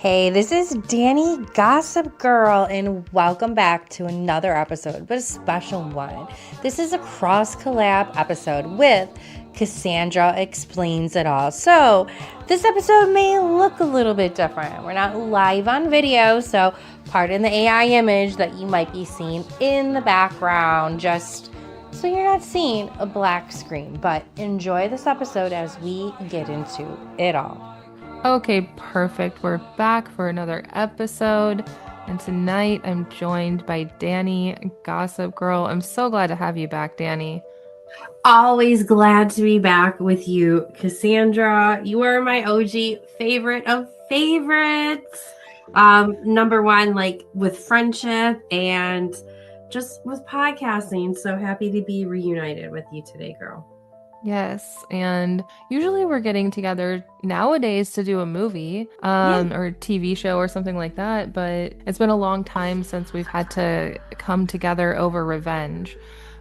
Hey, this is Danny Gossip Girl, and welcome back to another episode, but a special one. This is a cross-collab episode with Cassandra Explains It All. So, this episode may look a little bit different. We're not live on video, so pardon the AI image that you might be seeing in the background, just so you're not seeing a black screen. But enjoy this episode as we get into it all. Okay, perfect. We're back for another episode. And tonight I'm joined by Danny, Gossip Girl. I'm so glad to have you back, Danny. Always glad to be back with you, Cassandra. You are my OG favorite of favorites. Number one, like with friendship and just with podcasting. So happy to be reunited with you today, girl. Yes, and usually we're getting together nowadays to do a movie, Yeah. or a TV show or something like that, but it's been a long time since we've had to come together over revenge.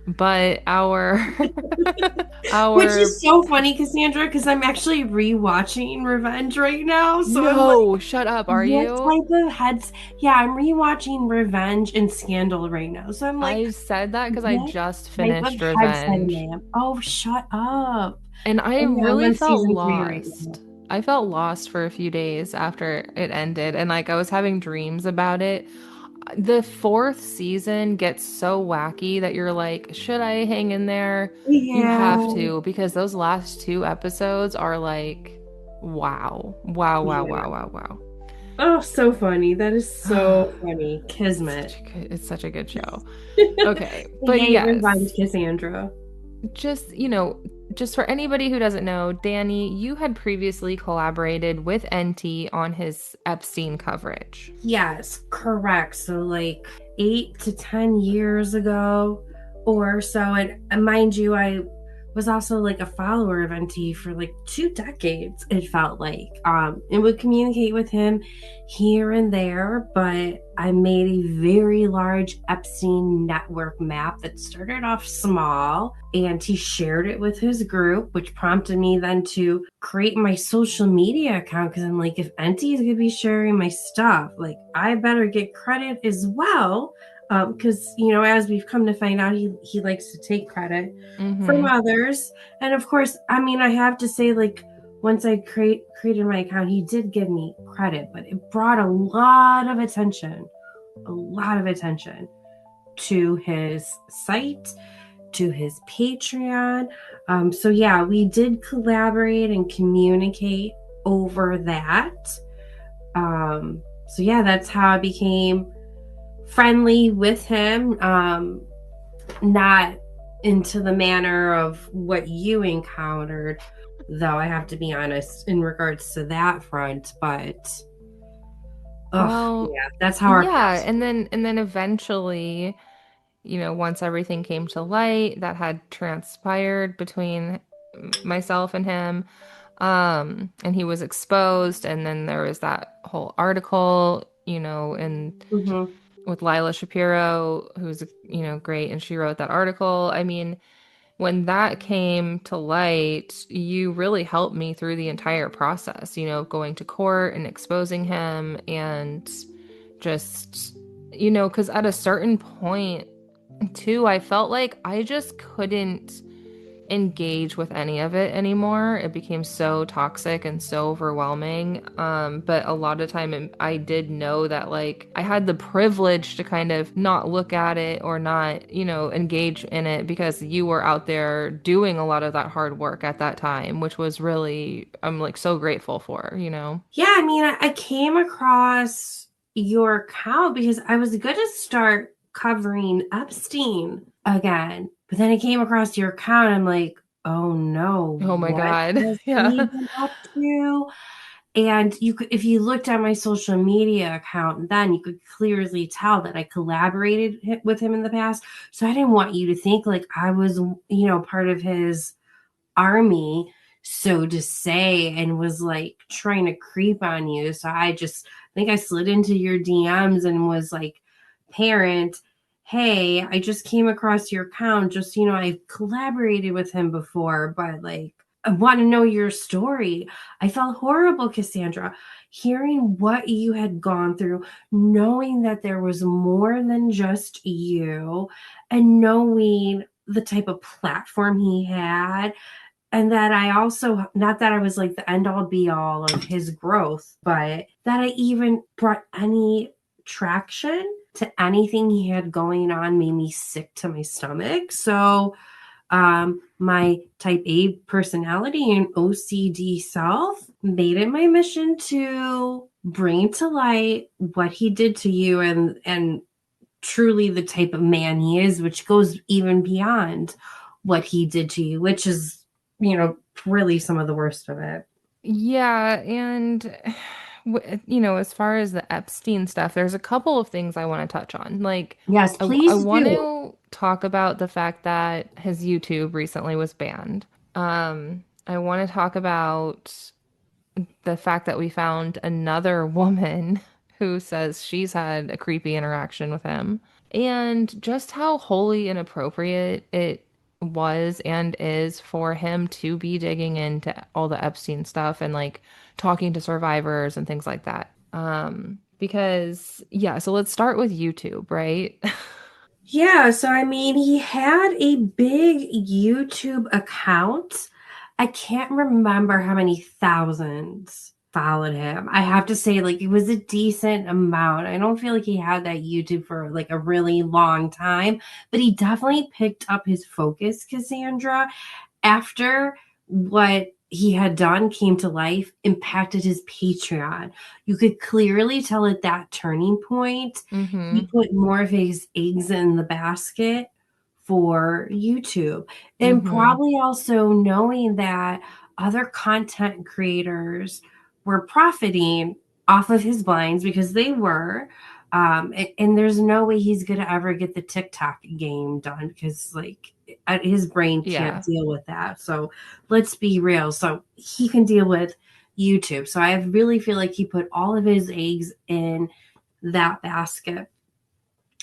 But our Which our is so funny, Cassandra, because I'm actually rewatching Revenge right now. So I'm like, No, shut up, are what you? type of heads? Yeah, I'm rewatching Revenge and Scandal right now. So I'm like, I said that because I what just type of finished heads I Revenge. am? Oh, shut up. And I Oh, yeah, I'm really on felt season 3 right now. lost. I felt lost for a few days after it ended, and like I was having dreams about it. The fourth season gets so wacky that you're like, should I hang in there? You have Yeah. to, because those last two episodes are like, wow. Wow, wow, Yeah. wow, wow, wow. Oh, so funny. That is so funny. Kismet. It's such a good show. Okay, but Yay, Revenge, yes. Cassandra. Just for anybody who doesn't know, Danny, you had previously collaborated with Enty on his Epstein coverage. Yes, correct. So like 8 to 10 years ago or so. And mind you, I was also like a follower of NT for like 2 decades, it felt like. And would communicate with him here and there, but I made a very large Epstein network map that started off small, and he shared it with his group, which prompted me then to create my social media account, because I'm like, if NT is going to be sharing my stuff, like I better get credit as well. Because as we've come to find out, he likes to take credit from Mm-hmm. others. And of course, I mean, I have to say, like, once I created my account, he did give me credit, but it brought a lot of attention to his site, to his Patreon. So yeah, we did collaborate and communicate over that. So yeah, that's how I became friendly with him. Not into the manner of what you encountered, though, I have to be honest in regards to that front. But Well, yeah, that's how our yeah, paths. and then eventually, once everything came to light that had transpired between myself and him, and he was exposed, and then there was that whole article, and Mm-hmm. with Lila Shapiro, who's, great, and she wrote that article. I mean, when that came to light, you really helped me through the entire process, going to court and exposing him and just, because at a certain point, too, I felt like I just couldn't engage with any of it anymore. It became so toxic and so overwhelming. But a lot of time I did know that like I had the privilege to kind of not look at it or not, engage in it because you were out there doing a lot of that hard work at that time, which was really, I'm like so grateful for. Yeah, I mean, I came across your account because I was going to start covering Epstein again, but then I came across your account. I'm like, oh no, Oh my what God. has he Yeah. been up to? And you could, if you looked at my social media account, then you could clearly tell that I collaborated with him in the past. So I didn't want you to think like I was, part of his army, so to say, and was like trying to creep on you. So I think I slid into your DMs and was like, parent, hey, I just came across your account. Just, I've collaborated with him before, but like, I want to know your story. I felt horrible, Cassandra, hearing what you had gone through, knowing that there was more than just you, and knowing the type of platform he had. And that I also, not that I was like the end all be all of his growth, but that I even brought any traction to anything he had going on made me sick to my stomach. So, my type A personality and OCD self made it my mission to bring to light what he did to you, and truly the type of man he is, which goes even beyond what he did to you, which is, really some of the worst of it. Yeah, and as far as the Epstein stuff, there's a couple of things I want to touch on. Like, Yes, I please want do. to talk about the fact that his YouTube recently was banned. I want to talk about the fact that we found another woman who says she's had a creepy interaction with him, and just how wholly inappropriate it was and is for him to be digging into all the Epstein stuff and like talking to survivors and things like that. Because yeah, so let's start with YouTube, right? Yeah, so I mean, he had a big YouTube account. I can't remember how many thousands followed him. I have to say, like, it was a decent amount. I don't feel like he had that YouTube for like a really long time, but he definitely picked up his focus, Cassandra, after what he had done came to life, impacted his Patreon. You could clearly tell at that turning point, he Mm-hmm. put more of his eggs in the basket for YouTube. And Mm-hmm. probably also knowing that other content creators were profiting off of his blinds, because they were. And there's no way he's going to ever get the TikTok game done, because, like, his brain can't Yeah. deal with that. So let's be real. So he can deal with YouTube. So I really feel like he put all of his eggs in that basket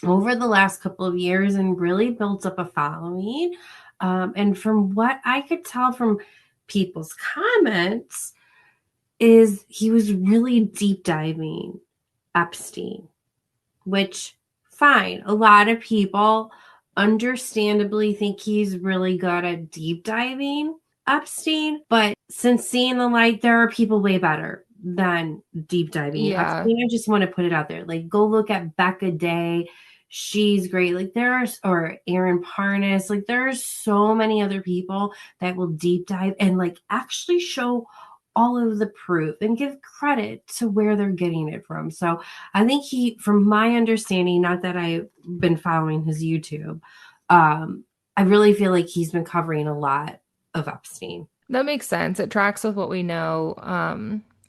over the last couple of years and really built up a following. And from what I could tell from people's comments, is he was really deep diving Epstein, which, fine. A lot of people understandably think he's really good at deep diving Epstein, but since seeing the light, there are people way better than deep diving Yeah. Epstein. I just want to put it out there. Like, go look at Becca Day. She's great. Like, or Aaron Parnas. Like, there's so many other people that will deep dive and like actually show all of the proof and give credit to where they're getting it from. So I think he, from my understanding, not that I've been following his YouTube, I really feel like he's been covering a lot of Epstein. That makes sense. It tracks with what we know.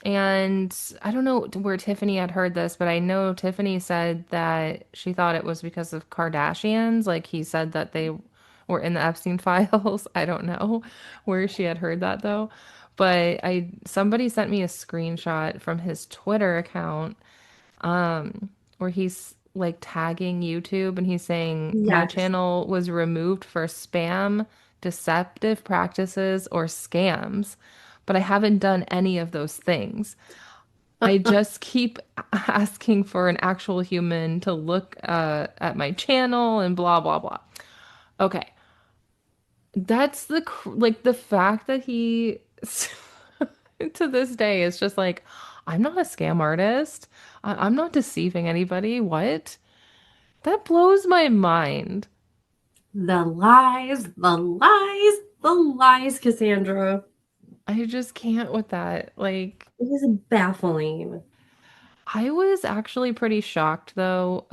And I don't know where Tiffany had heard this, but I know Tiffany said that she thought it was because of Kardashians. Like he said that they were in the Epstein files. I don't know where she had heard that though. But somebody sent me a screenshot from his Twitter account where he's like tagging YouTube and he's saying my Yes. channel was removed for spam, deceptive practices, or scams, but I haven't done any of those things. I just keep asking for an actual human to look at my channel and blah blah blah. Okay, that's like the fact that he to this day is just like, I'm not a scam artist. I'm not deceiving anybody. What? That blows my mind. The lies, the lies, the lies, Cassandra. I just can't with that. Like, It is baffling. I was actually pretty shocked though,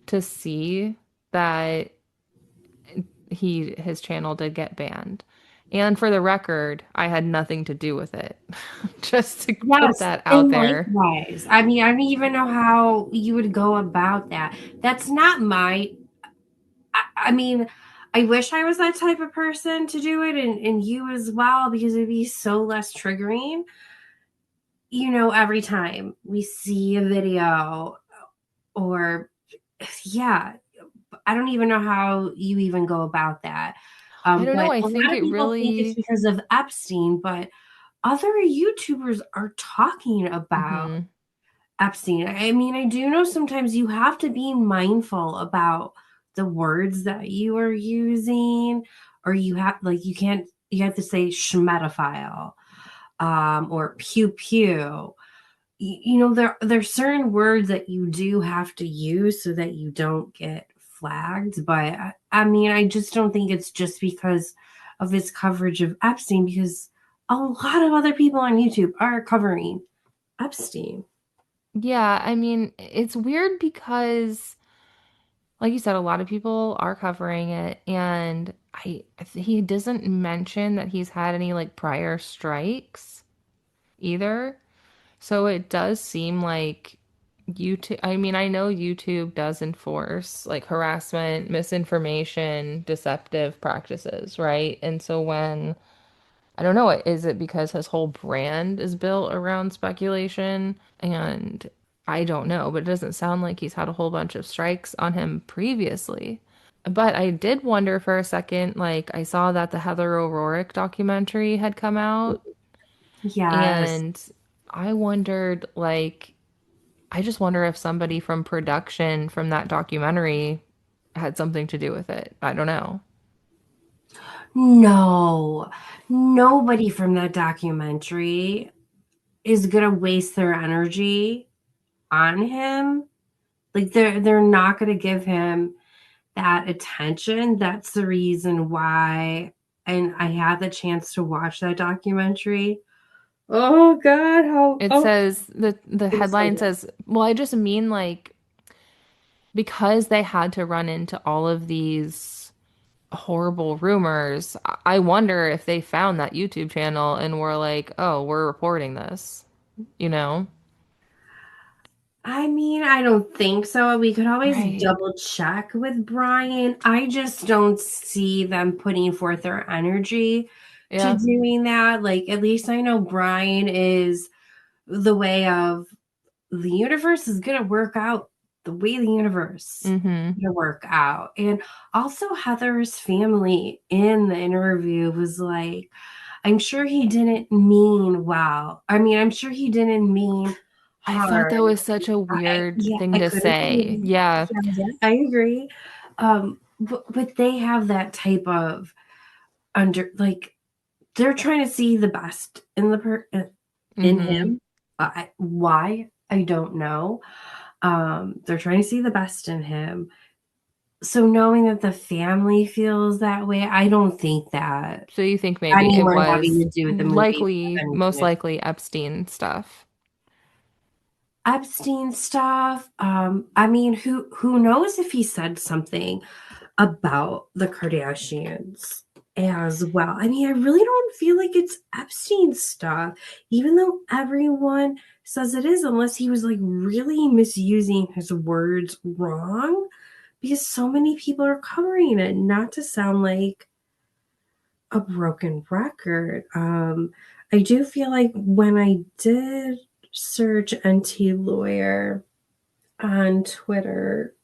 to see that his channel did get banned. And for the record, I had nothing to do with it. Just to put Yes, that out and there. likewise. I mean, I don't even know how you would go about that. That's not my. I mean, I wish I was that type of person to do it, and you as well, because it'd be so less triggering. Every time we see a video, or, yeah, I don't even know how you even go about that. I don't know. But I a think lot of it people think it's really. because of Epstein, but other YouTubers are talking about Mhm. Epstein. I mean, I do know sometimes you have to be mindful about the words that you are using, or you have like you have to say schmetophile, or pew pew. You know, there's certain words that you do have to use so that you don't get flagged. But I mean, I just don't think it's just because of his coverage of Epstein, because a lot of other people on YouTube are covering Epstein. Yeah, I mean, it's weird because, like you said, a lot of people are covering it, and he doesn't mention that he's had any like prior strikes either. So it does seem like YouTube, I mean, I know YouTube does enforce like harassment, misinformation, deceptive practices, right? And so when, I don't know, is it because his whole brand is built around speculation? And I don't know, but it doesn't sound like he's had a whole bunch of strikes on him previously. But I did wonder for a second, like I saw that the Heather O'Rourke documentary had come out, Yes. and I wondered, like, I just wonder if somebody from production from that documentary had something to do with it. I don't know. No, nobody from that documentary is gonna waste their energy on him. Like they're not gonna give him that attention. That's the reason why. And I had the chance to watch that documentary. Oh God, how It oh says the it was so headline good. says, well, I just mean like because they had to run into all of these horrible rumors, I wonder if they found that YouTube channel and were like, "Oh, we're reporting this." You know? I mean, I don't think so. We could always Right. double check with Brian. I just don't see them putting forth their energy to Yeah. doing that. Like, at least I know Brian is the way of the universe is going to work out the way the universe Mm-hmm. is going to work out. And also, Heather's family in the interview was like, I'm sure he didn't mean well. I mean, I'm sure he didn't mean I thought that harm. was such a weird Yeah, thing I to could say. agree. Yeah. Yeah, yeah, I agree. But they have that type of under like they're trying to see the best in in Mm-hmm. him. Why? I don't know. They're trying to see the best in him. So knowing that the family feels that way, I don't think that So you think maybe it anyone having was to do with the movie likely, has anything most to do likely Epstein stuff. Epstein stuff. I mean, who knows if he said something about the Kardashians as well. I mean, I really don't feel like it's Epstein stuff, even though everyone says it is, unless he was like really misusing his words wrong, because so many people are covering it, not to sound like a broken record. I do feel like when I did search NT lawyer on Twitter,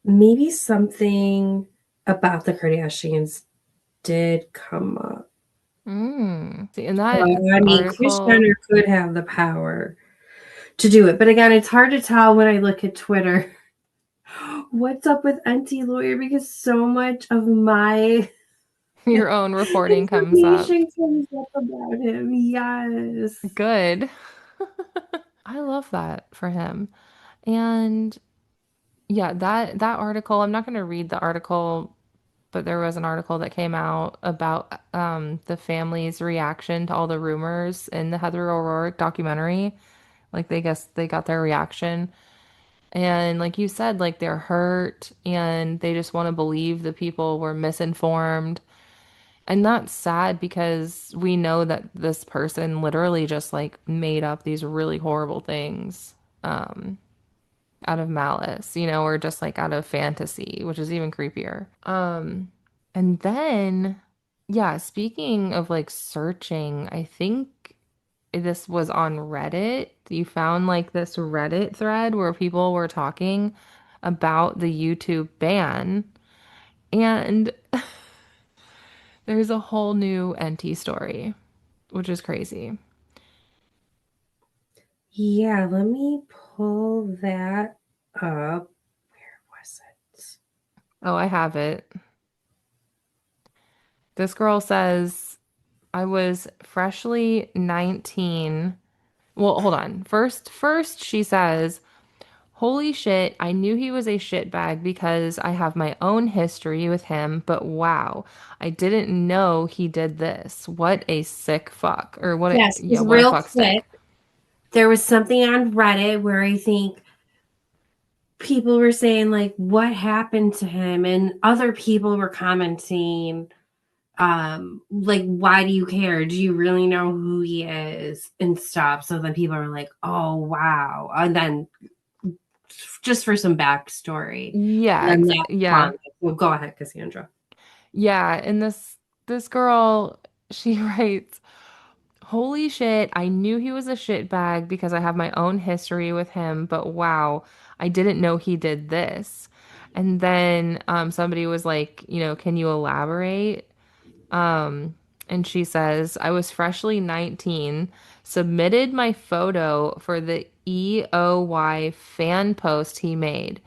maybe something about the Kardashians did come up. Mm. See, in But that I mean, Kris article, Jenner could have the power to do it. But again, it's hard to tell when I look at Twitter what's up with NT lawyer, because so much of my your own reporting comes up. information comes up about him. Yes. Good. I love that for him. And yeah, that article, I'm not going to read the article, but there was an article that came out about the family's reaction to all the rumors in the Heather O'Rourke documentary. Like they guess they got their reaction. And like you said, like they're hurt and they just want to believe the people were misinformed. And that's sad because we know that this person literally just like made up these really horrible things um, out of malice, or just like out of fantasy, which is even creepier. And then, yeah, speaking of like searching, I think this was on Reddit. You found like this Reddit thread where people were talking about the YouTube ban. And There's a whole new Enty story, which is crazy. Yeah, let me pull that up. Where was it? Oh, I have it. This girl says, I was freshly 19. Well, hold on. First she says, "Holy shit, I knew he was a shitbag because I have my own history with him, but wow, I didn't know he did this. What a sick fuck." Or Yes, yeah, just what a real fuck stick. quick. There was something on Reddit where I think people were saying like what happened to him and other people were commenting like why do you care? Do you really know who he is and stuff? So then people are like, "Oh, wow." And then just for some backstory. And then that Yeah. one. Well, go ahead, Cassandra. Yeah, and this girl, she writes, "Holy shit, I knew he was a shitbag because I have my own history with him, but wow, I didn't know he did this." And then somebody was like, "Can you elaborate?" Um, and she says, "I was freshly 19, submitted my photo for the EOY fan post he made.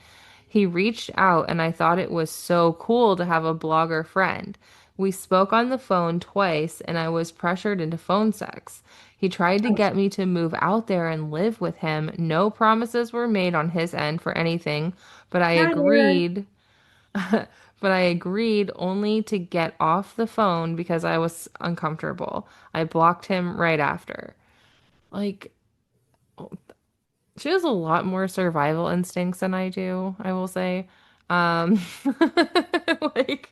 He reached out, and I thought it was so cool to have a blogger friend. We spoke on the phone twice, and I was pressured into phone sex. He tried to Oh, get me to move out there and live with him. No promises were made on his end for anything, but I got it. agreed." But I agreed only to get off the phone because I was uncomfortable. I blocked him right after. Like, she has a lot more survival instincts than I do, I will say. Um, like,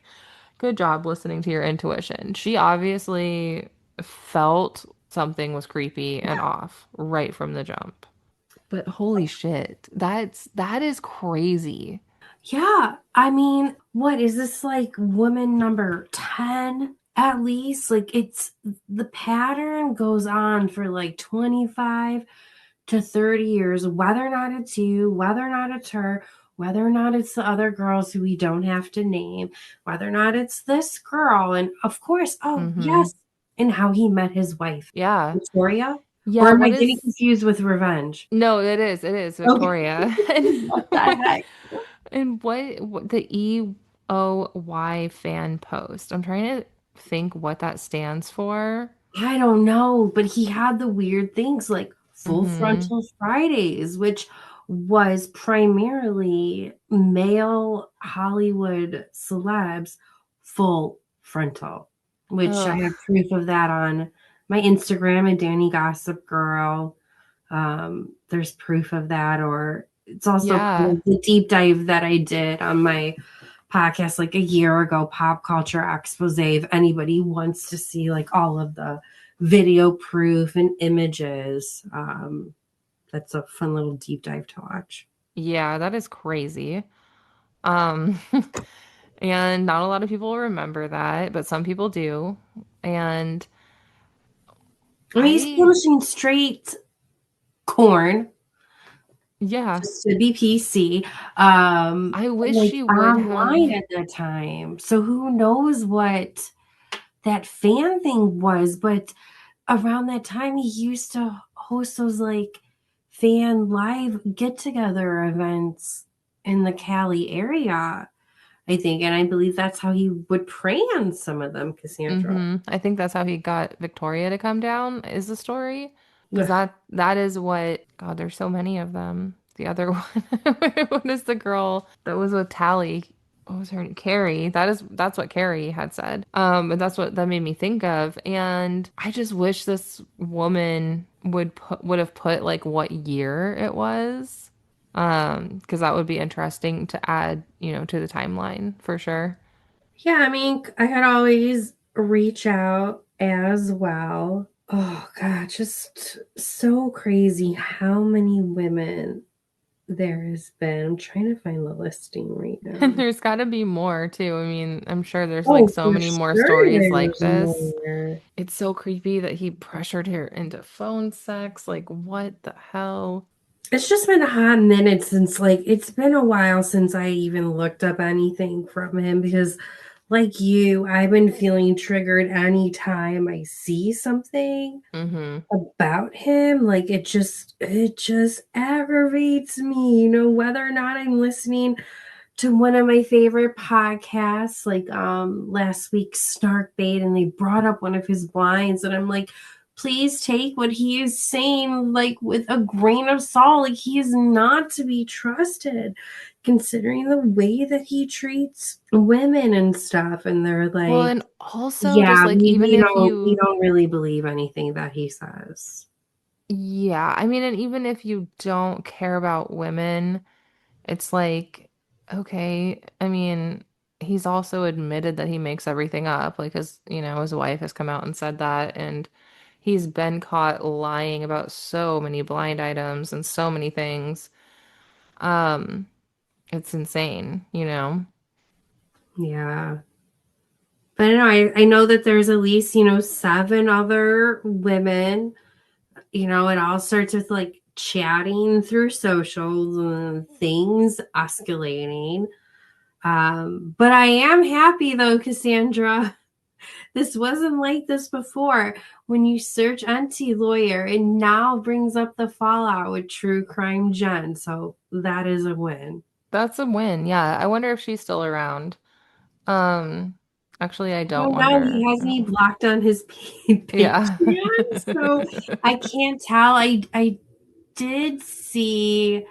good job listening to your intuition. She obviously felt something was creepy and off right from the jump. But holy shit, that is crazy. Yeah, I mean, what is this like woman number 10 at least? Like it's the pattern goes on for like 25 to 30 years, whether or not it's you, whether or not it's her, whether or not it's the other girls who we don't have to name, whether or not it's this girl. And of course, oh, Mm-hmm. yes, and how he met his wife, Yeah. Victoria. Or Yeah, am I what getting is confused with Revenge? No, it is Okay. Victoria. And What the heck? and what the EOY fan post? I'm trying to think what that stands for. I don't know, but he had the weird things like Full Mm-hmm. Frontal Fridays, which was primarily male Hollywood celebs full frontal, which I Ugh. have proof of that on my Instagram and Danny Gossip Girl. There's proof of that, or it's also part Yeah. of the deep dive that I did on my podcast like a year ago, Pop Culture Exposé. If anybody wants to see like all of the video proof and images, that's a fun little deep dive to watch. Yeah, that is crazy. Um, and not a lot of people remember that, but some people do. And I mean, he's I, publishing straight corn, yeah, just to be PC, I wish like she would online have. at the time. So who knows what that fan thing was, but around that time he used to host those like fan live get together events in the Cali area, I think. And I believe that's how he would prey on some of them, Cassandra. I think that's how he got Victoria to come down, is the story. Because Ugh, that is what, God, there's so many of them. The other one, what is the girl that was with Tally? What was her name? Carrie. That's what Carrie had said. And that's what that made me think of. And I just wish this woman would have put like what year it was. Because that would be interesting to add, to the timeline for sure. yeah, I mean, I could always reach out as well. Oh god, just so crazy how many women there has been. I'm trying to find the listing right And now. there's got to be more too. I mean, I'm sure there's like Oh, so for many more sure stories like there's this. more. It's so creepy that he pressured her into phone sex. Like, what the hell? It's just been a hot minute since, like, it's been a while since I even looked up anything from him because, like you, I've been feeling triggered anytime I see something Mm-hmm. about him. Like it just aggravates me, whether or not I'm listening to one of my favorite podcasts, like last week's Snark Bait, and they brought up one of his blinds, and I'm like, please take what he is saying like with a grain of salt. Like he is not to be trusted, considering the way that he treats women and stuff. And they're Well, like, and also just yeah, like even if we you, don't really believe anything that he says. yeah, I mean, and even if you don't care about women, it's like, okay, I mean, he's also admitted that he makes everything up. Like his wife has come out and said that, and he's been caught lying about so many blind items and so many things. Um, it's insane. Yeah. But I know that there's at least, seven other women. It all starts with like chatting through socials and things escalating. But I am happy though, Cassandra. This wasn't like this before. When you search Enty lawyer, it now brings up the fallout with True Crime Jen. So that is a win. That's a win. Yeah, I wonder if she's still around. Um, Actually, I I don't don't know. He wonder. has me blocked on his Yeah. Patreon, so I can't tell. I did see,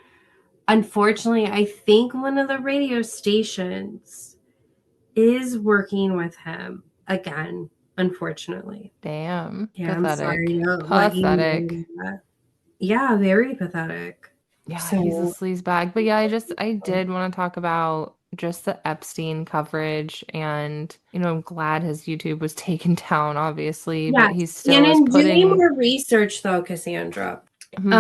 unfortunately, I think one of the radio stations is working with him again, unfortunately. Damn. Yeah, I'm sorry Pathetic. to let you Pathetic. know that. Yeah, very pathetic. Yeah, he's a So, sleazebag. But yeah, I did want to talk about just the Epstein coverage and, I'm glad his YouTube was taken down, obviously, but yes. he And still is in doing putting, more research, though, Cassandra, hmm,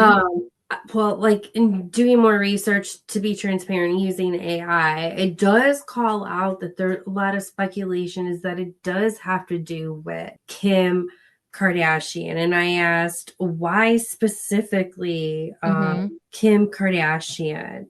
well, like in doing more research, to be transparent, using AI, it does call out that there a lot of speculation is that it does have to do with Kim Kardashian. And I asked why specifically hmm. Kim Kardashian.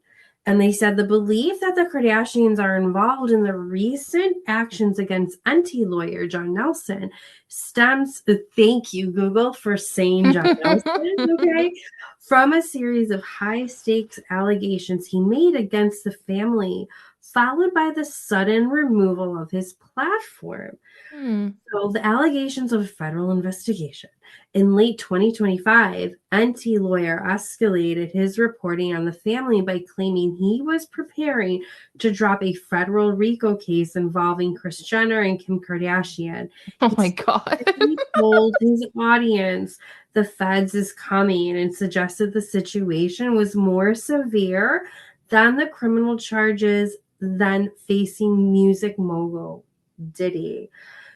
And they said the belief that the Kardashians are involved in the recent actions against Enty lawyer John Nelson stems, thank you, Google, for saying John Nelson, okay, from a series of high stakes allegations he made against the family, followed by the sudden removal of his platform. Hmm. So, the allegations of a federal investigation. In late 2025, Enty lawyer escalated his reporting on the family by claiming he was preparing to drop a federal RICO case involving Kris Jenner and Kim Kardashian. Oh He my God. specifically told his audience the feds is coming and suggested the situation was more severe than the criminal charges then facing music mogul Diddy.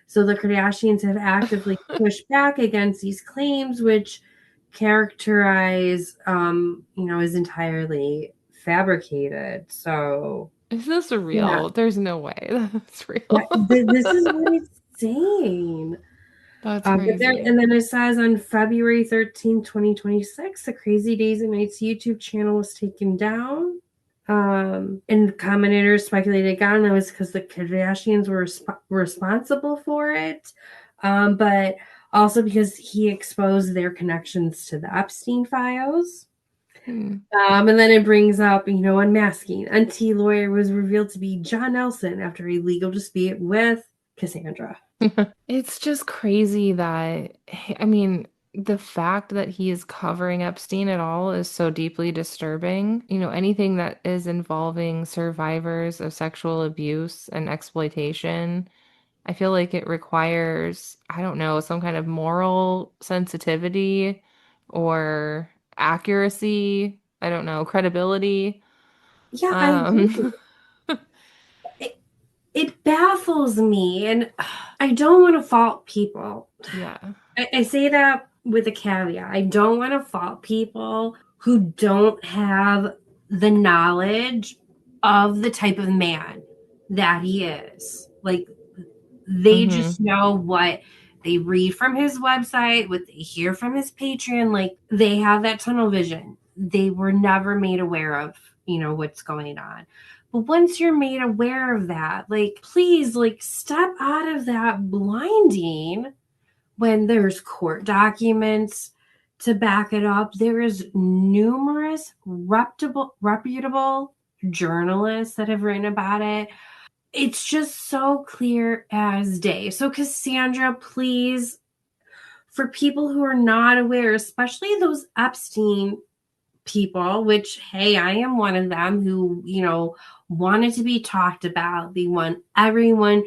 So the Kardashians have actively pushed back against these claims, which characterize, is entirely fabricated. So Is this yeah, real? There's no way that's yeah, real. this is what it's saying. That's But there, crazy. and then it says on February 13th, 2026, the Crazy Days and Nights YouTube channel was taken down. And commentators speculated again that was because the Kardashians were responsible for it, but also because he exposed their connections to the Epstein files. Hmm. And then it brings up, unmasking. Enty lawyer was revealed to be John Nelson after a legal dispute with Cassandra. It's just crazy that, I mean, the fact that he is covering Epstein at all is so deeply disturbing. Anything that is involving survivors of sexual abuse and exploitation, I feel like it requires, I don't know, some kind of moral sensitivity or accuracy. I don't know, credibility. Yeah, I agree. Um, It, it baffles me, and I don't want to fault people. yeah. I say that with a caveat. I don't want to fault people who don't have the knowledge of the type of man that he is. Like, they Hmm. just know what they read from his website, what they hear from his Patreon. Like, they have that tunnel vision. They were never made aware of, what's going on. once you're made aware of that, like, please, like, step out of that blinding when there's court documents to back it up. There is numerous reputable journalists that have written about it. It's just so clear as day. So, Cassandra, please, for people who are not aware, especially those Epstein people, which, hey, I am one of them who, wanted to be talked about. They want everyone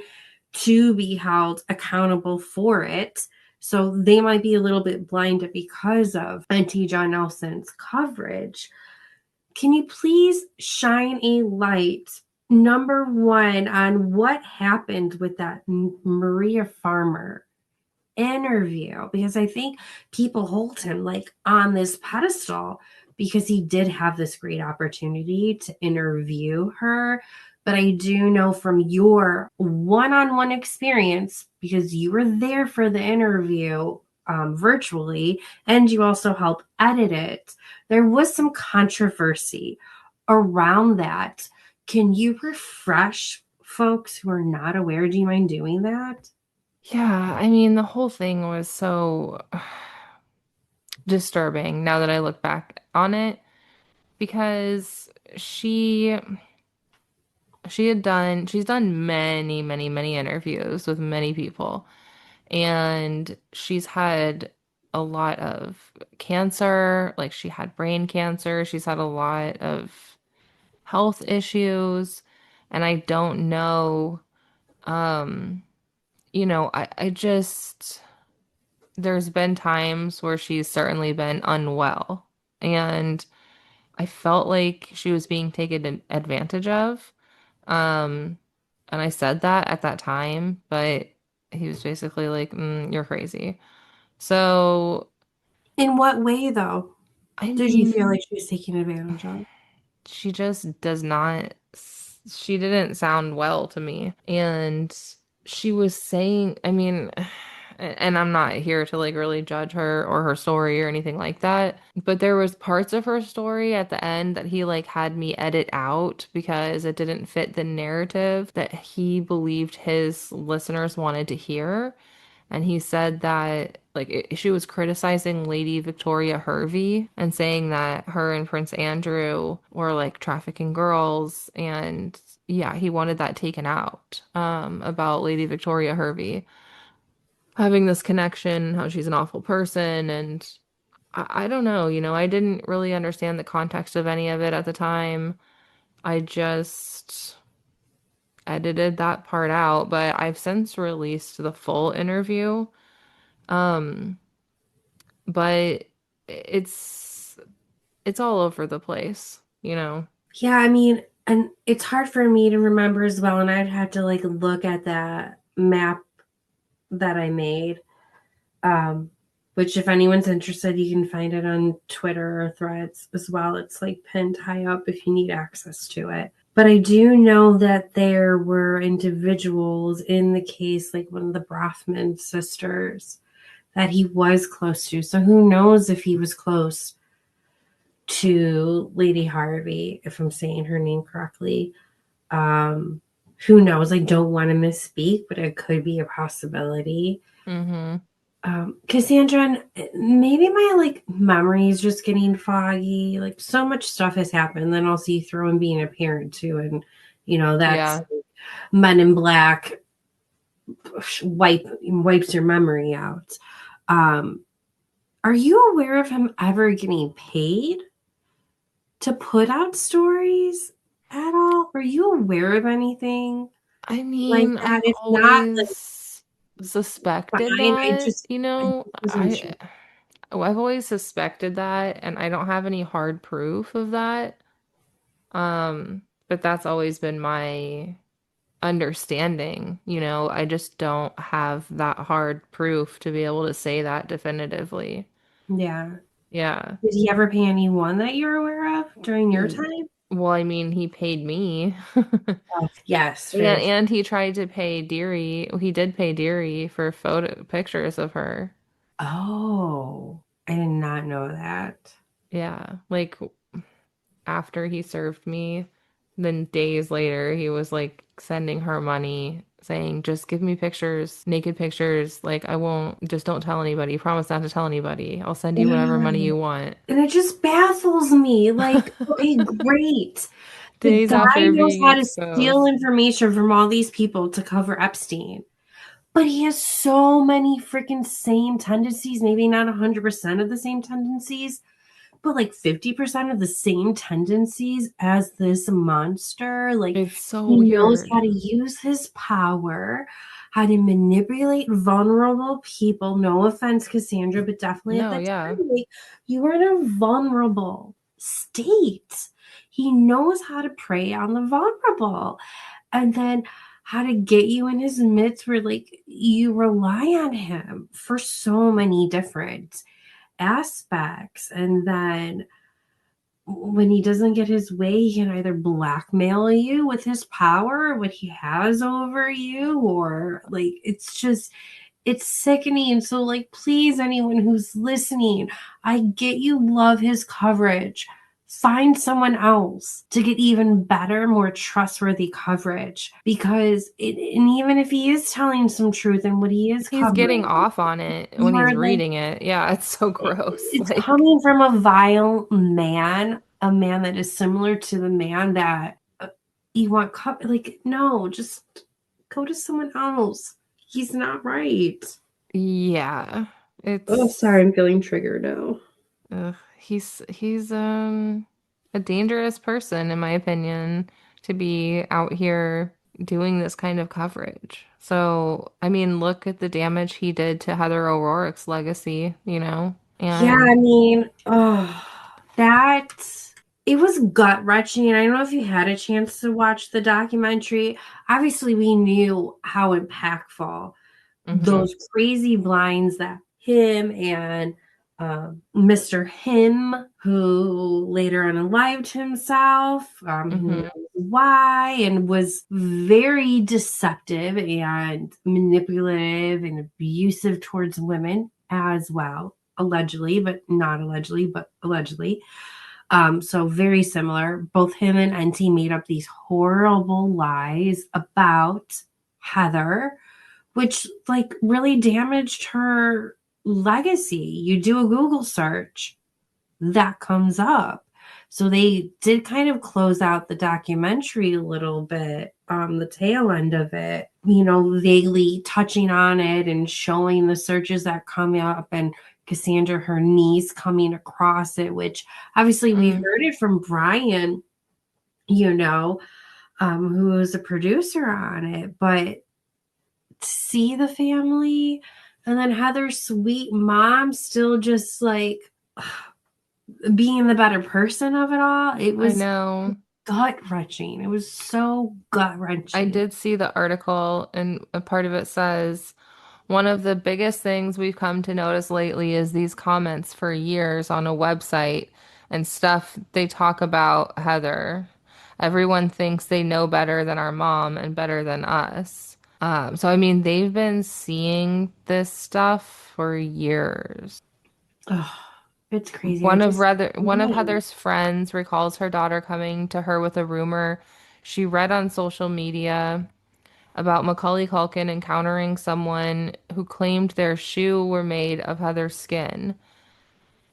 to be held accountable for it. So they might be a little bit blinded because of Enty John Nelson's coverage. Can you please shine a light, number one, on what happened with that Maria Farmer interview? Because I think people hold him like on this pedestal because he did have this great opportunity to interview her. But I do know from your one on one experience, because you were there for the interview virtually and you also helped edit it, there was some controversy around that. Can you refresh folks who are not aware? Do you mind doing that? Yeah, I mean, the whole thing was so disturbing now that I look back on it because she she's done many interviews with many people, and she's had a lot of cancer, like she had brain cancer, she's had a lot of health issues, and I don't know, um, I just there's been times where she's certainly been unwell, and I felt like she was being taken advantage of. Um, and I said that at that time, but he was basically like, you're crazy. So, In what way, though, I did you feel mean, like she was taken advantage of? she just does not, she didn't sound well to me. And she was saying, I mean, and I'm not here to like really judge her or her story or anything like that, but there was parts of her story at the end that he like had me edit out because it didn't fit the narrative that he believed his listeners wanted to hear. And he said that she was criticizing Lady Victoria Hervey and saying that her and Prince Andrew were like trafficking girls, and yeah, he wanted that taken out about Lady Victoria Hervey having this connection, how she's an awful person. And I don't know, I didn't really understand the context of any of it at the time. I just edited that part out, but I've since released the full interview. Um, but it's it's all over the place. Yeah, I mean, and it's hard for me to remember as well, and I'd have to like look at that map that I made. Um, which, if anyone's interested, you can find it on Twitter or Threads as well. It's like pinned high up if you need access to it. But I do know that there were individuals in the case, like one of the Brothman sisters, that he was close to. So who knows if he was close to Lady Harvey, if I'm saying her name correctly. Um, who knows? I don't want to misspeak, but it could be a possibility. Mm-hmm. Cassandra, maybe my like memory is just getting foggy. Like so much stuff has happened. Then also you throw in being a parent too, and that's Yeah. Men in Black wipes your memory out. Um, are you aware of him ever getting paid to put out stories at all? Are you aware of anything I like mean, that? I've If not, like, always suspected fine. that, I wasn't sure. I've always suspected that, and I don't have any hard proof of that. But that's always been my understanding. I just don't have that hard proof to be able to say that definitively. Yeah. Yeah. Did he ever pay anyone that you're aware of during your Mm, time? Well, I mean, he paid me. Oh, yes, Yeah, very. and he tried to pay Deary. He did pay Deary for photo pictures of her. Oh, I did not know that. Yeah, like after he served me Then days later, he was like sending her money, saying, just give me pictures, naked pictures. Like, I won't, just don't tell anybody. Promise not to tell anybody. I'll send you whatever money Yeah. you want. And it just baffles me. Like, okay, great. The Days guy after knows being how to steal exposed. information from all these people to cover Epstein. But he has so many freaking same tendencies, maybe not 100% of the same tendencies, but like 50% of the same tendencies as this monster. Like, It's so he knows weird. how to use his power, how to manipulate vulnerable people. No offense, Cassandra, but definitely at No, the yeah. time, like, you were in a vulnerable state. He knows how to prey on the vulnerable, and then how to get you in his midst where like you rely on him for so many different aspects. And then when he doesn't get his way, he can either blackmail you with his power, what he has over you, or like it's sickening. And so, like, please, anyone who's listening, I get you love his coverage. Find someone else to get even better, more trustworthy coverage. Because and even if he is telling some truth in what he is He's getting covering, off on it when he's you're like, reading it. Yeah, it's so gross. it's Like, coming from a vile man, a man that is similar to the man that you want. Like, no, just go to someone else. He's not right. yeah. Oh, sorry, It's I'm feeling triggered now. he's a dangerous person in my opinion to be out here doing this kind of coverage. So, I mean, look at the damage he did to Heather O'Rourke's legacy, you know? Yeah, I And mean, oh, that it was gut wrenching. I don't know if you had a chance to watch the documentary. Obviously, we knew how impactful mhm, those crazy blinds that him and Mr. Him, who later unalived himself, who mhm. knows why, and was very deceptive and manipulative and abusive towards women as well, allegedly, but not allegedly, but allegedly. So very similar. Both him and Enty made up these horrible lies about Heather, which like really damaged her legacy. You do a Google search, that comes up. So they did kind of close out the documentary a little bit, the tail end of it, vaguely touching on it and showing the searches that come up, and Cassandra, her niece, coming across it, which obviously we Mm. heard it from Brian, you know, who was a producer on it, but see the family, and then Heather's sweet mom still just like being the better person of it all. It I was know. gut wrenching. It was so gut I wrenching. did see the article, and a part of it says one of the biggest things we've come to notice lately is these comments for years on a website and stuff they talk about Heather. Everyone thinks they know better than our mom and better than us. So I mean, they've been seeing this stuff for years. Oh, it's crazy. I just One of Heather's friends recalls her daughter coming to her with a rumor she read on social media about Macaulay Culkin encountering someone who claimed their shoe were made of Heather's skin.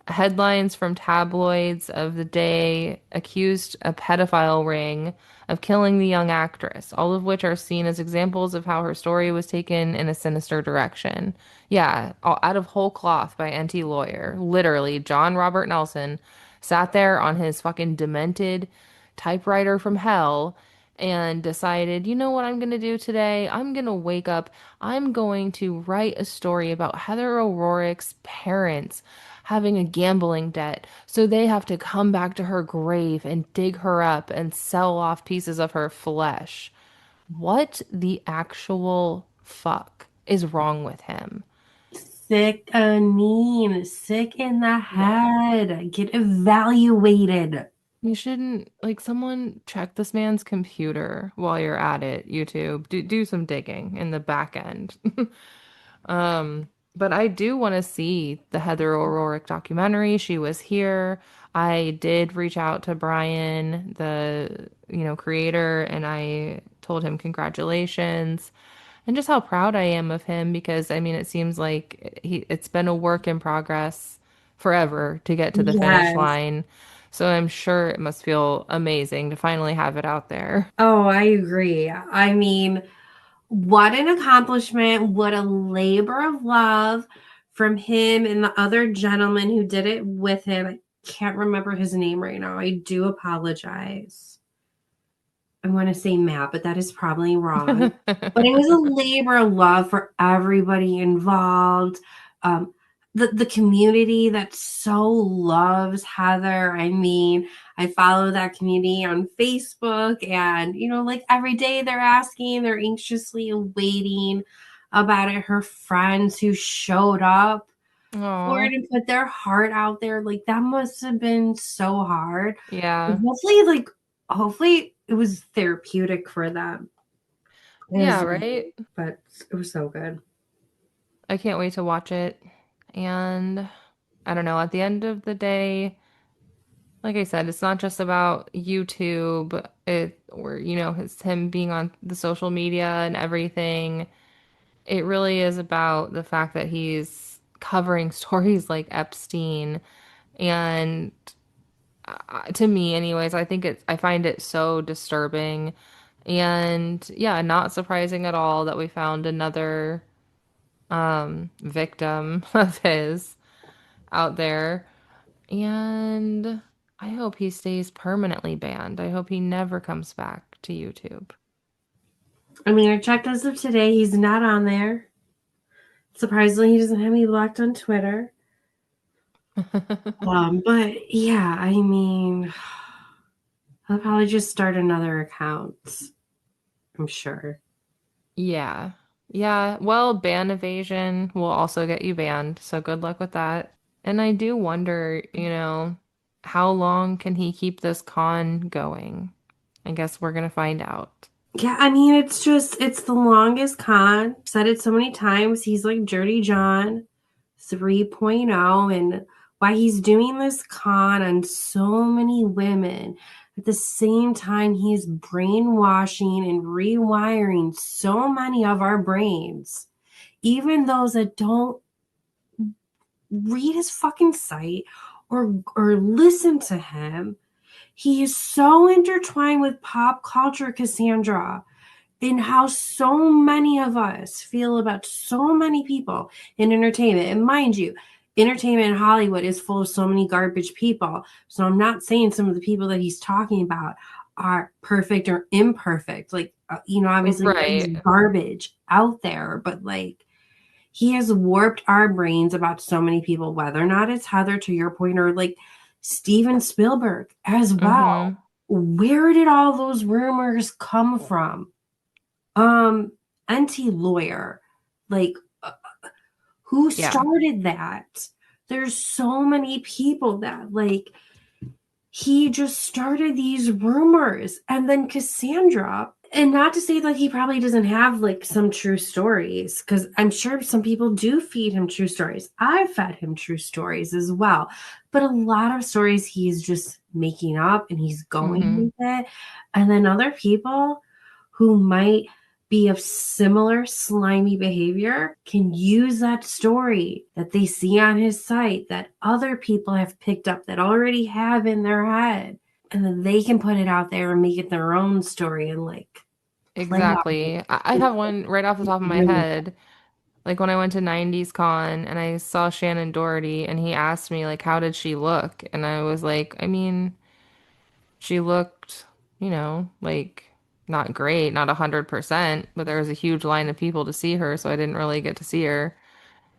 Headlines from tabloids of the day accused a pedophile ring of killing the young actress, all of which are seen as examples of how her story was taken in a sinister direction. Yeah, out of whole cloth by Enty lawyer. Literally, John Robert Nelson sat there on his fucking demented typewriter from hell and decided, you know what I'm going to do today? I'm going to wake up. I'm going to write a story about Heather O'Rourke's parents having a gambling debt. So they have to come back to her grave and dig her up and sell off pieces of her flesh. What the actual fuck is wrong with him? sick, Anine, sick in the Yeah. head. Get evaluated. You shouldn't, like, someone check this man's computer while you're at it, YouTube. Do some digging in the back end. But I do want to see the Heather O'Rourke documentary. She was here. I did reach out to Brian, the, creator, and I told him congratulations and just how proud I am of him because I mean, it seems like it's been a work in progress forever to get to the finish Yes. line. So I'm sure it must feel amazing to finally have it out there. Oh, I agree. I mean, what an accomplishment. What a labor of love from him and the other gentleman who did it with him. I can't remember his name right now. I do apologize. I want to say Matt, but that is probably wrong. But it was a labor of love for everybody involved. Um, the community that so loves Heather. I mean, I follow that community on Facebook, and like every day they're asking, they're anxiously awaiting about it. Her friends who showed up for Oh, it and put their heart out there, like that must have been so hard. yeah. Hopefully it was therapeutic for them Yeah, as right? but it was so good. I can't wait to watch it. And I don't know, at the end of the day, like I said, it's not just about YouTube, or it's him being on the social media and everything. It really is about the fact that he's covering stories like Epstein. And to me, anyways, I find it so disturbing. And yeah, not surprising at all that we found another victim of his out there. And I hope he stays permanently banned. I hope he never comes back to YouTube. I mean, I checked as of today, he's not on there. Surprisingly, he doesn't have me blocked on Twitter. But yeah, I mean, I'll probably just start another account. I'm sure. Yeah. Yeah. Well, ban evasion will also get you banned. So good luck with that. And I do wonder, how long can he keep this con going? I guess we're gonna find out. Yeah, I mean, it's the longest con. Said it so many times. He's like Dirty John 3.0, and why he's doing this con on so many women. At the same time, he's brainwashing and rewiring so many of our brains, even those that don't read his fucking site or listen to him. He is so intertwined with pop culture, Cassandra, in how so many of us feel about so many people in entertainment. And mind you, entertainment in Hollywood is full of so many garbage people. So I'm not saying some of the people that he's talking about are perfect or imperfect. Like, obviously there is Right. garbage out there, but like he has warped our brains about so many people, whether or not it's Heather, to your point, or like Steven Spielberg as well. Mm-hmm. Where did all those rumors come from? Um, Enty lawyer, like who Yeah. started that? There's so many people that like he just started these rumors, and then Cassandra. And not to say that he probably doesn't have like some true stories, because I'm sure some people do feed him true stories. I've fed him true stories as well. But a lot of stories he's just making up and he's going Mm-hmm. with it. And then other people who might be of similar slimy behavior can use that story that they see on his site that other people have picked up that already have in their head, and then they can put it out there and make it their own story and like play off of Exactly. I it. have one right off the top of my Really head. Like when I went to 90s Con and I saw Shannon Doherty and he asked me like how did she look? And I was like, I mean, she looked, like not great, not 100%, but there was a huge line of people to see her, so I didn't really get to see her.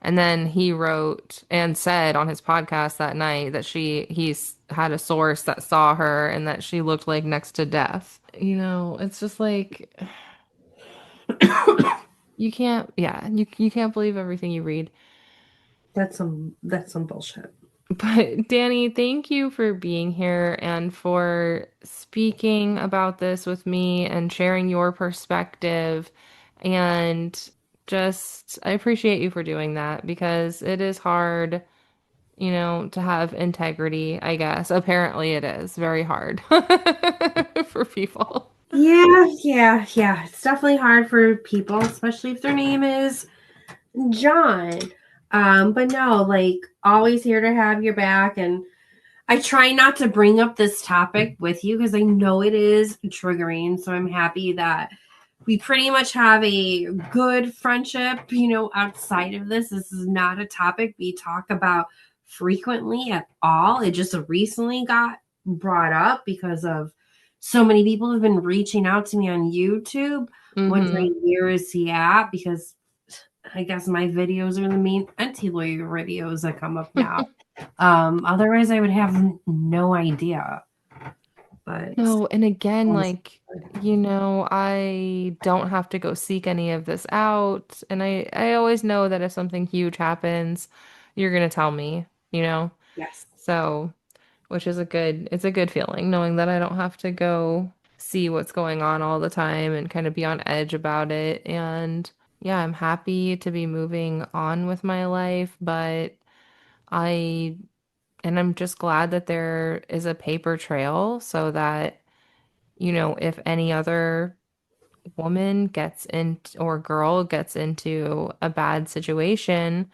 And then he wrote and said on his podcast that night that he's had a source that saw her and that she looked like next to death. It's just like you can't believe everything you read. that's some bullshit. But Danny, thank you for being here and for speaking about this with me and sharing your perspective. And just, I appreciate you for doing that because it is hard to have integrity, I guess. Apparently it is very hard for people. Yeah. It's definitely hard for people, especially if their name is John. But no, like always here to have your back. And I try not to bring up this topic with you because I know it is triggering. So I'm happy that we pretty much have a good friendship, outside of this. This is not a topic we talk about frequently at all. It just recently got brought up because of so many people have been reaching out to me on YouTube Hmm. wondering where is he at, because I guess my videos are the main anti-lawyer videos that come up now. Otherwise I would have no idea. But No, and again, honestly, like, I don't have to go seek any of this out. And I always know that if something huge happens, you're gonna tell me, you know? yes. So, which is it's a good feeling knowing that I don't have to go see what's going on all the time and kind of be on edge about it. And yeah, I'm happy to be moving on with my life, but I I'm just glad that there is a paper trail so that, if any other woman gets in or girl gets into a bad situation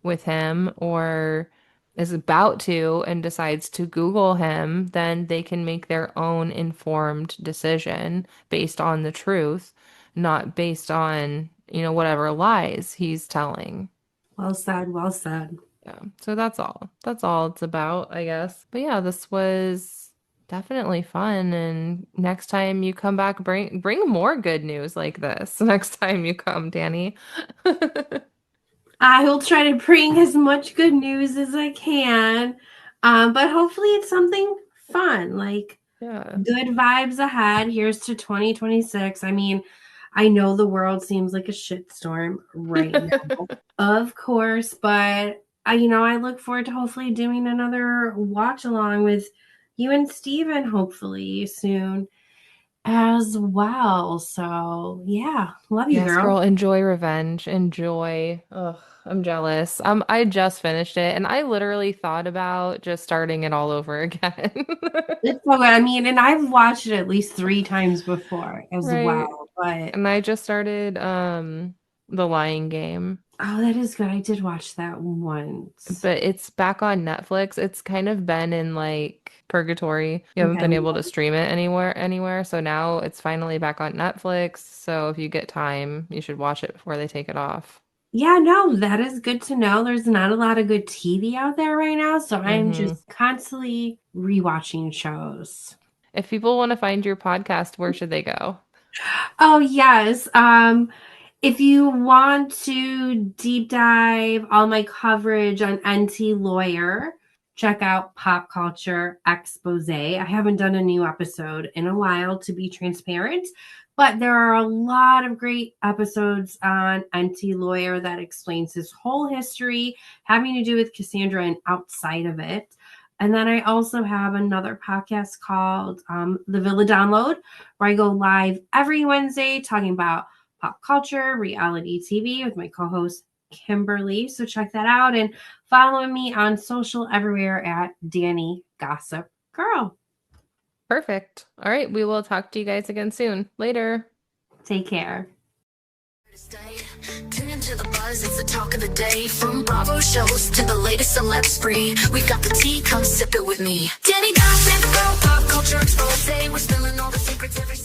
with him or is about to and decides to Google him, then they can make their own informed decision based on the truth, not based on, whatever lies he's telling. Well said, well said. Yeah. So that's all. That's all it's about, I guess. But yeah, this was definitely fun. And next time you come back, bring more good news like this. Next time you come, Danny. I will try to bring as much good news as I can. But hopefully it's something fun, like Yeah. good vibes ahead. Here's to 2026. I mean, I know the world seems like a shitstorm right now, of course, but I look forward to hopefully doing another watch along with you and Steven hopefully soon as well. So yeah, love you, Yes, girl. girl, enjoy revenge. Enjoy. Ugh, I'm jealous. I just finished it and I literally thought about just starting it all over again. It's so good. I mean, and I've watched it at least 3 times before as Right. well. But And I just started The Lying Game. oh, that is good. I did watch that once. But it's back on Netflix. It's kind of been in like purgatory. You haven't Okay. been able to stream it anywhere. So now it's finally back on Netflix. So if you get time, you should watch it before they take it off. Yeah, no, that is good to know. There's not a lot of good TV out there right now, so I'm Hmm. just constantly rewatching shows. If people want to find your podcast, where should they go? Oh, yes. If you want to deep dive all my coverage on Enty Lawyer, check out Pop Culture Expose. I haven't done a new episode in a while, to be transparent, but there are a lot of great episodes on Enty Lawyer that explains his whole history having to do with Cassandra and outside of it. And then I also have another podcast called The Villa Download, where I go live every Wednesday talking about pop culture, reality TV with my co host, Kimberly. So check that out and follow me on social everywhere at Danny Gossip Girl. Perfect. All right. We will talk to you guys again soon. Later. Take care. Tune into the buzz, it's the talk of the day. From Bravo shows to the latest celeb spree, we got the tea, come sip it with me. Danny Gossip Girl, pop culture expose. We're spilling all the secrets every